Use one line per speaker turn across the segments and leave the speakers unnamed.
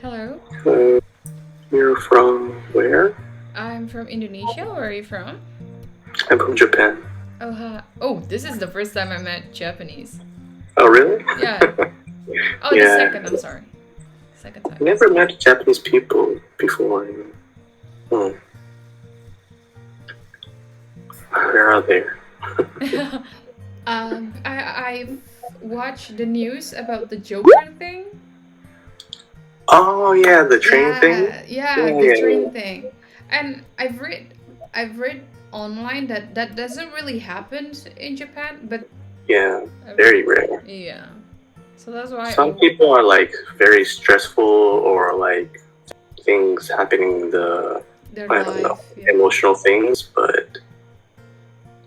Hello.
You're from where?
I'm from Indonesia. Where are you from?
I'm from Japan.
Oh, hi. Oh, this is the first time I met Japanese.
Oh, really?
Yeah. Oh, the
Yeah.
second. I'm sorry. Second time.
Never met Japanese people before. Hmm. Where are they?
I've watched the news about the Joker thing.
Oh, yeah, the train thing?
Yeah, the train thing. And I've read online that doesn't really happen in Japan, but
Yeah, very rare.
yeah. So that's why
Some people are like very stressful or like things happening in
their
I don't know,
life. Yeah.
emotional things, but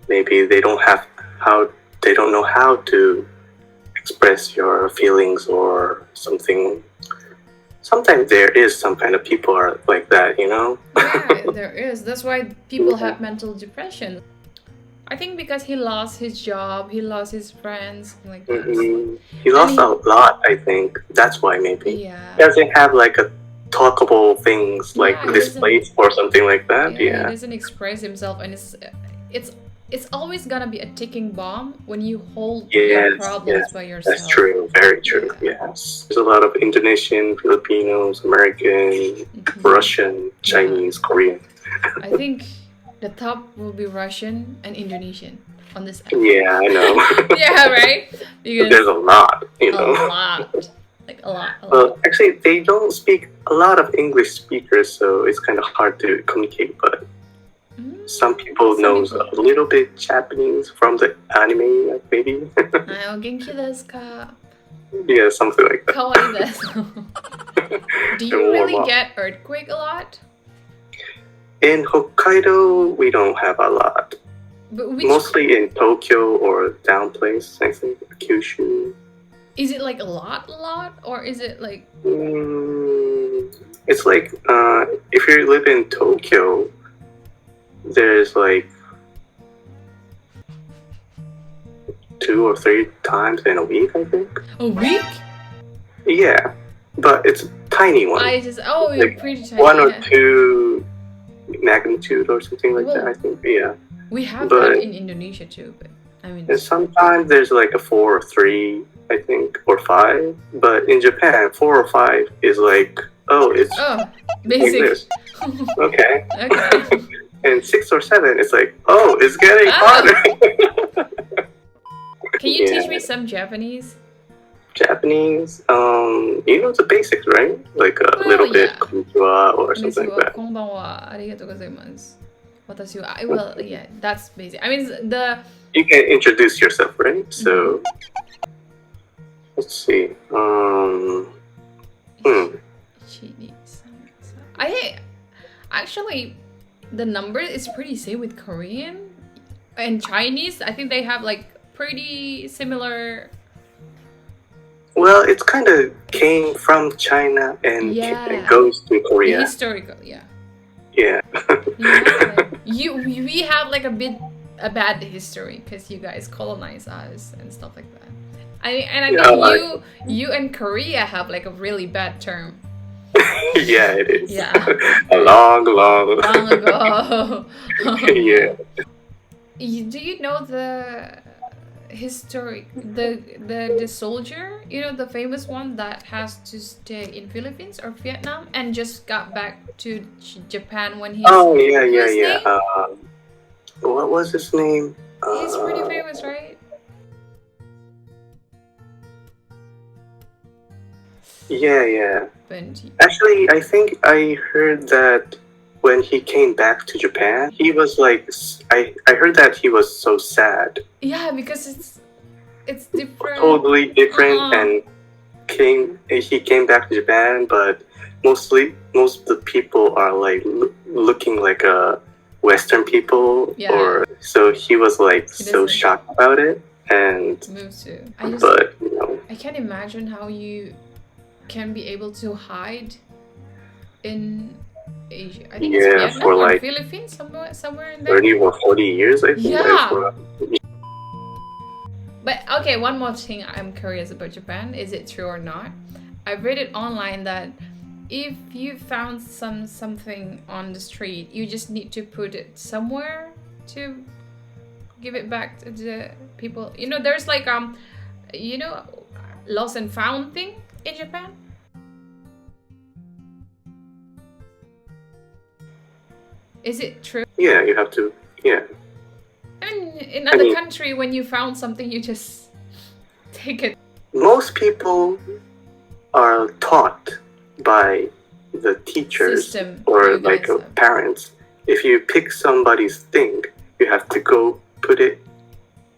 maybe they don't know how to express your feelings or something. Sometimes there is some kind of people are like that, you know?
Yeah, there is. That's why people have mental depression. I think because he lost his job, he lost his friends, like that.
He lost a lot, I think. That's why maybe.
Yeah.
He doesn't have like a talkable things like
Yeah, he
this
doesn't-
place or something like that.
He
Yeah.
doesn't express himself, and it's always gonna be a ticking bomb when you hold your problems by yourself.
That's true. Very true. Yes. There's a lot of Indonesian, Filipinos, American, Russian, Chinese, Korean.
I think the top will be Russian and Indonesian on this app.
Yeah, I know.
Yeah, right? Because
There's a lot, you know.
a lot. Like a lot.
Well, actually, they don't speak a lot of English speakers, so it's kind of hard to communicate. But some people knows a little bit Japanese from the anime, like maybe.
Ah, genki desu ka?
Yeah, something like that.
Kawaii desu. Do you really get earthquake a lot?
In Hokkaido, we don't have a lot.
But
mostly in Tokyo or down place, I think, Kyushu.
Is it like a lot, or is it like?
It's like if you live in Tokyo, there's like 2 or 3 times in a week, I think.
A week?
Yeah, but it's a tiny one.
You're pretty tiny.
1 or 2 magnitude or something like that, I think. Yeah.
We have that in Indonesia too, but I mean.
And sometimes there's like a 4 or 3, I think, or 5. But in Japan, 4 or 5 is like, it's
basic.
Like this. Okay.
Okay.
And 6 or 7, it's like, it's getting harder.
Can you teach me some Japanese?
Japanese, you know the basics, right? Like a little bit, konnichiwa or something like that.
Konbanwa, arigatou gozaimasu. Watashi wa, well, yeah, that's basic. I mean,
you can introduce yourself, right? So, let's see.
Actually, the number is pretty same with Korean and Chinese. I think they have like pretty similar.
Well, it's kind of came from China and it goes to Korea.
Historical, yeah.
Yeah.
We have like a bad history because you guys colonize us and stuff like that. I think you and Korea have like a really bad term.
Yeah, it is.
Yeah.
a long
ago.
Yeah.
Do you know the history, the soldier, the famous one that has to stay in Philippines or Vietnam and just got back to Japan when he's
yeah. What was his name?
He's pretty famous, right?
Yeah. Actually, I think I heard that when he came back to Japan, he was like, I heard that he was so sad.
Yeah, because it's different.
Totally different, and he came back to Japan, but most of the people are like looking like a Western people, so he was like so shocked about it, and
I can't imagine how you can be able to hide in Asia. I think it's Vietnam
for
or
like
Philippines, somewhere in there.
30 or 40 years, I think.
Yeah. But okay, one more thing I'm curious about Japan. Is it true or not? I've read it online that if you found something on the street, you just need to put it somewhere to give it back to the people. You know, there's like you know, lost and found thing in Japan. Is it true?
Yeah, you have to. Yeah.
I mean, in other country, when you found something, you just take it.
Most people are taught by the teachers
System,
or like parents. If you pick somebody's thing, you have to go put it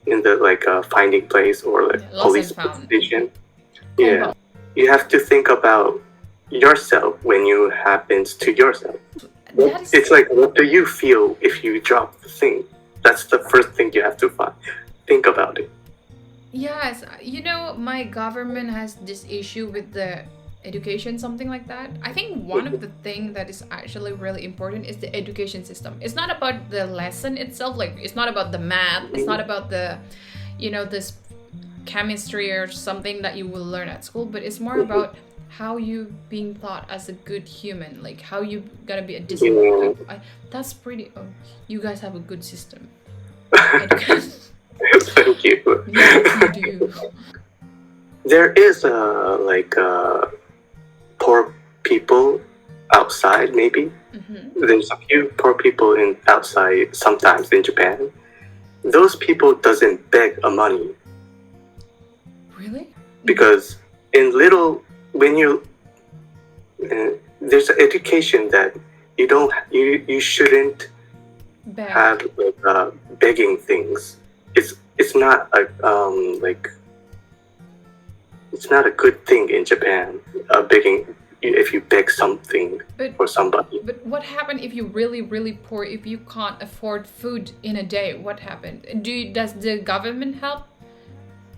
in the like finding place or like police station. Yeah, you have to think about yourself when you happens to yourself. It's like, what do you feel if you drop the thing? That's the first thing you have to think about it.
Yes, you know, my government has this issue with the education, something like that. I think one of the things that is actually really important is the education system. It's not about the lesson itself, like it's not about the math, it's not about the, you know, this chemistry or something that you will learn at school, but it's more about how you being taught as a good human, like how you gotta be a disciplined. That's pretty. Oh, you guys have a good system.
Thank you.
Yes, you do.
There is poor people outside. Maybe there's a few poor people outside sometimes in Japan. Those people doesn't beg a money.
Really?
Because when you there's an education that you shouldn't have like begging things. It's not it's not a good thing in Japan, begging if you beg something for somebody.
But what happened if you're really, really poor, if you can't afford food in a day? What happened? Does the government help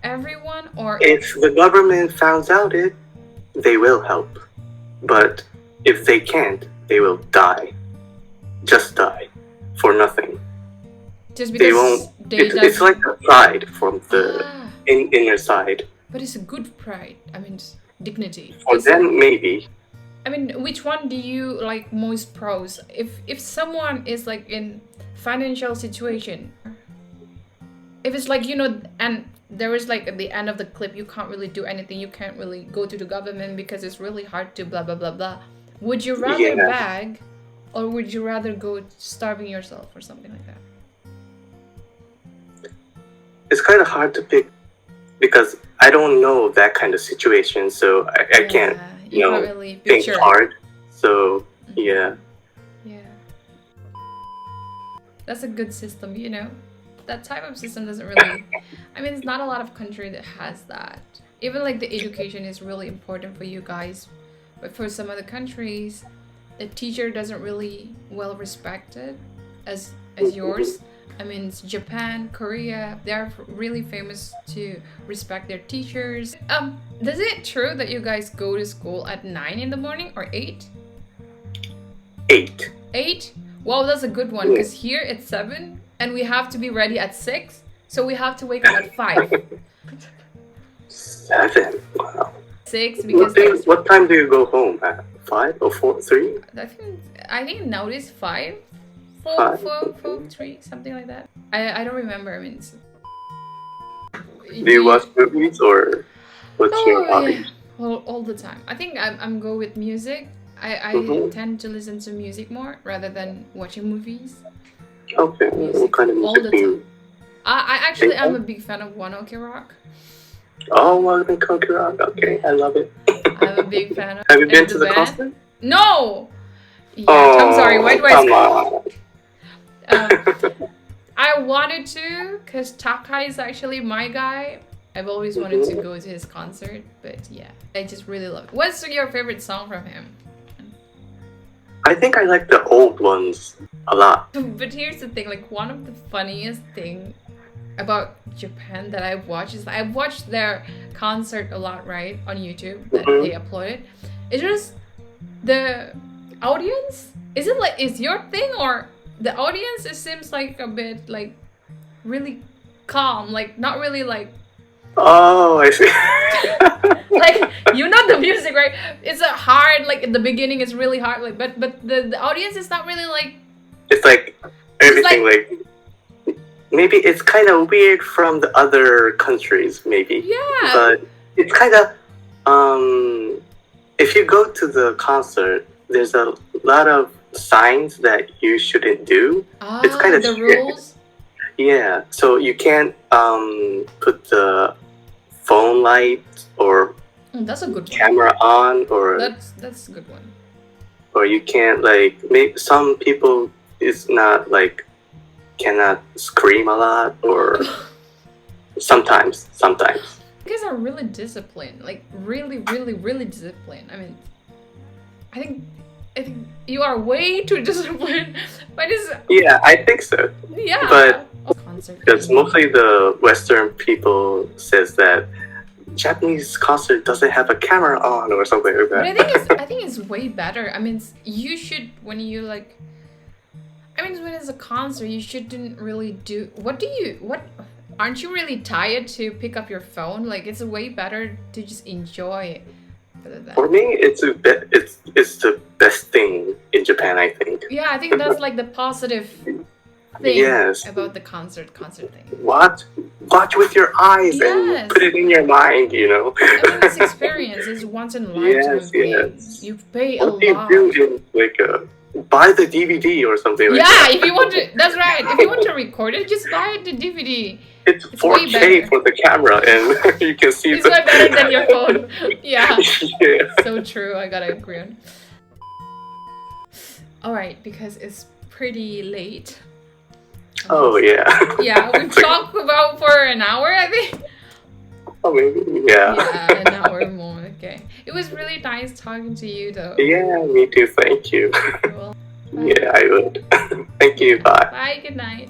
everyone? Or
if the government finds out it, they will help. But if they can't, they will die. Just die for nothing.
Just because
they won't. It's like a pride from the inner side.
But it's a good pride. I mean, dignity.
For them, maybe.
I mean, which one do you like most pros? If someone is like in financial situation, if it's like, you know, and there is like at the end of the clip, you can't really do anything. You can't really go to the government because it's really hard to blah, blah, blah, blah. Would you rather beg or would you rather go starving yourself or something like that?
It's kind of hard to pick because I don't know that kind of situation. So I can't, you know, really think hard. So, yeah.
Yeah. That's a good system, you know? That type of system doesn't really, I mean, it's not a lot of country that has that. Even like the education is really important for you guys, but for some other countries, the teacher doesn't really well respected as yours. I mean, it's Japan, Korea, they're really famous to respect their teachers. Is it true that you guys go to school at 9 in the morning or 8?
8.
8? Wow, that's a good one, because here it's 7 and we have to be ready at 6, so we have to wake up at 5.
7? Wow.
6 because
what time do you go home? At 5 or 4, 3?
I think nowadays 5. 4, 3, something like that. I don't remember. I mean,
do you watch movies or what's your hobby?
Yeah. All the time. I think I'm go with music. I tend to listen to music more rather than watching movies.
Okay, what kind of music do you?
I actually am a big fan of One Ok Rock.
Oh, One Ok Rock. Okay, I love it.
I'm a big fan of.
Have you been to the concert?
No. Yeah, I'm sorry. Why do I? I wanted to, because Taka is actually my guy. I've always wanted to go to his concert, but yeah, I just really love it. What's your favorite song from him?
I think I like the old ones a lot.
But here's the thing, like one of the funniest thing about Japan that I've watched is I've watched their concert a lot, right, on YouTube that they uploaded. It's just the audience. Is it like, is your thing or the audience? It seems like a bit like really calm, like not really like
Oh, I see.
Like, you know the music, right? It's a hard, like in the beginning it's really hard, like but the audience is not really like,
It's like everything like maybe it's kind of weird from the other countries, maybe.
yeah.
But it's kind of if you go to the concert, there's a lot of signs that you shouldn't do. It's kind of
the
strict.
rules.
Yeah, so you can't put the phone light or
That's a good one.
camera on, or
That's a good one.
or you can't like make some people is not like cannot scream a lot, or sometimes.
You guys are really disciplined, like really disciplined. I mean, I think you are way too disciplined. But it's
Yeah, I think so.
yeah.
But
Concert.
because mostly the Western people says that Japanese concert doesn't have a camera on or something like
But
that.
I think it's way better. I mean, you should, when you like, I mean, when it's a concert, you shouldn't really do. What aren't you really tired to pick up your phone? Like, it's way better to just enjoy it.
For me, it's the best thing in Japan, I think.
Yeah, I think that's like the positive thing about the concert thing.
Watch with your eyes and put it in your mind, you know.
I mean, this experience is once in a lifetime.
Yes.
You pay a lot.
What do you do? Like, buy the DVD or something like that.
Yeah, if you want to, that's right. If you want to record it, just buy the DVD.
It's 4K for the camera, and you can see
it's way better than your phone. Yeah.
Yeah.
So true. I gotta agree on. All right, because it's pretty late.
Oh yeah.
Yeah, we talked about for an hour, I think.
Oh maybe. Yeah.
Yeah, an hour more. Okay. It was really nice talking to you, though.
Yeah, me too. Thank you.
Well,
Yeah, I would. Thank you. Bye.
bye. Good night.